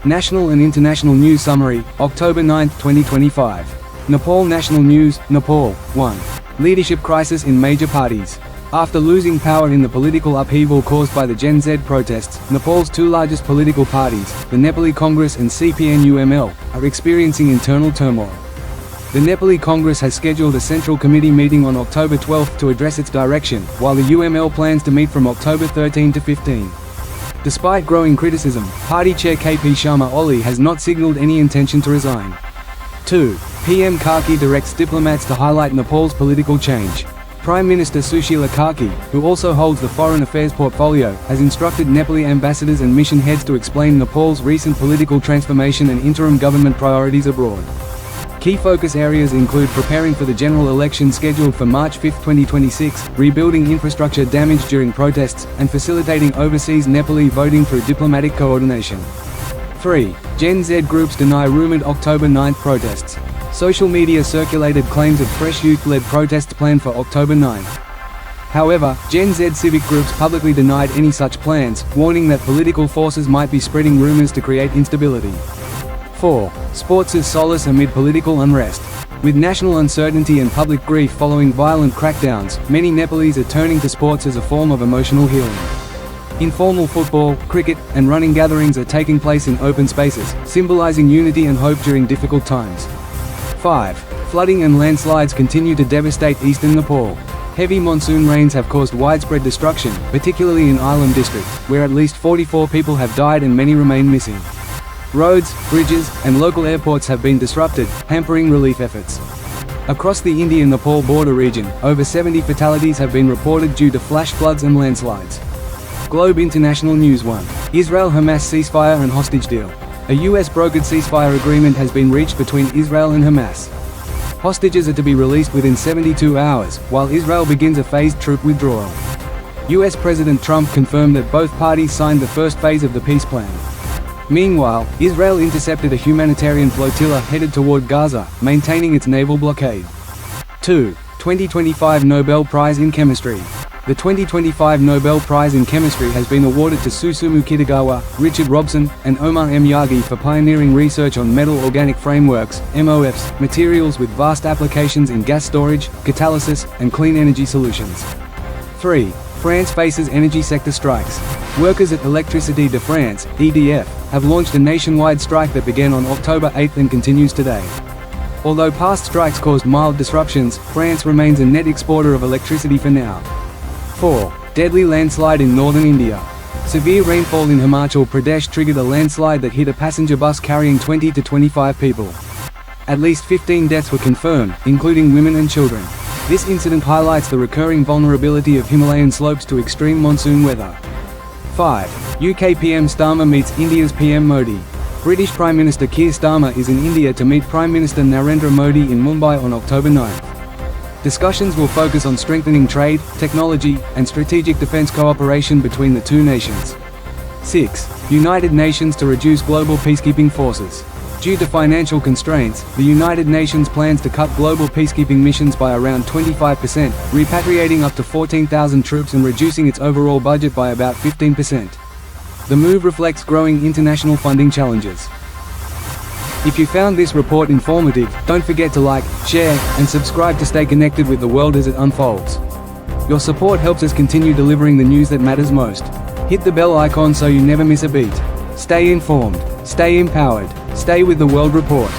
National and International News Summary, October 9, 2025. Nepal National News, Nepal, 1. Leadership crisis in major parties. After losing power in the political upheaval caused by the Gen Z protests, Nepal's two largest political parties, the Nepali Congress and CPN-UML, are experiencing internal turmoil. The Nepali Congress has scheduled a Central Committee meeting on October 12 to address its direction, while the UML plans to meet from October 13 to 15. Despite growing criticism, party chair KP Sharma Oli has not signaled any intention to resign. 2. PM Karki directs diplomats to highlight Nepal's political change. Prime Minister Sushila Karki, who also holds the foreign affairs portfolio, has instructed Nepali ambassadors and mission heads to explain Nepal's recent political transformation and interim government priorities abroad. Key focus areas include preparing for the general election scheduled for March 5, 2026, rebuilding infrastructure damaged during protests, and facilitating overseas Nepali voting through diplomatic coordination. 3. Gen Z groups deny rumored October 9 protests. Social media circulated claims of fresh youth-led protests planned for October 9. However, Gen Z civic groups publicly denied any such plans, warning that political forces might be spreading rumors to create instability. 4. Sports as solace amid political unrest. With national uncertainty and public grief following violent crackdowns, many Nepalese are turning to sports as a form of emotional healing. Informal football, cricket, and running gatherings are taking place in open spaces, symbolizing unity and hope during difficult times. 5. Flooding and landslides continue to devastate eastern Nepal. Heavy monsoon rains have caused widespread destruction, particularly in Ilam district, where at least 44 people have died and many remain missing. Roads, bridges, and local airports have been disrupted, hampering relief efforts. Across the India-Nepal border region, over 70 fatalities have been reported due to flash floods and landslides. Globe International News 1. Israel-Hamas ceasefire and hostage deal. A US-brokered ceasefire agreement has been reached between Israel and Hamas. Hostages are to be released within 72 hours, while Israel begins a phased troop withdrawal. US President Trump confirmed that both parties signed the first phase of the peace plan. Meanwhile, Israel intercepted a humanitarian flotilla headed toward Gaza, maintaining its naval blockade. 2. 2025 Nobel Prize in Chemistry. The 2025 Nobel Prize in Chemistry has been awarded to Susumu Kitagawa, Richard Robson, and Omar M. Yagi for pioneering research on metal organic frameworks, MOFs, materials with vast applications in gas storage, catalysis, and clean energy solutions. 3. France faces energy sector strikes. Workers at Électricité de France, EDF, have launched a nationwide strike that began on October 8 and continues today. Although past strikes caused mild disruptions, France remains a net exporter of electricity for now. 4. Deadly landslide in northern India. Severe rainfall in Himachal Pradesh triggered a landslide that hit a passenger bus carrying 20 to 25 people. At least 15 deaths were confirmed, including women and children. This incident highlights the recurring vulnerability of Himalayan slopes to extreme monsoon weather. 5. UK PM Starmer meets India's PM Modi. British Prime Minister Keir Starmer is in India to meet Prime Minister Narendra Modi in Mumbai on October 9. Discussions will focus on strengthening trade, technology, and strategic defense cooperation between the two nations. 6. United Nations to reduce global peacekeeping forces. Due to financial constraints, the United Nations plans to cut global peacekeeping missions by around 25%, repatriating up to 14,000 troops and reducing its overall budget by about 15%. The move reflects growing international funding challenges. If you found this report informative, don't forget to like, share, and subscribe to stay connected with the world as it unfolds. Your support helps us continue delivering the news that matters most. Hit the bell icon so you never miss a beat. Stay informed, stay empowered, stay with the World Report.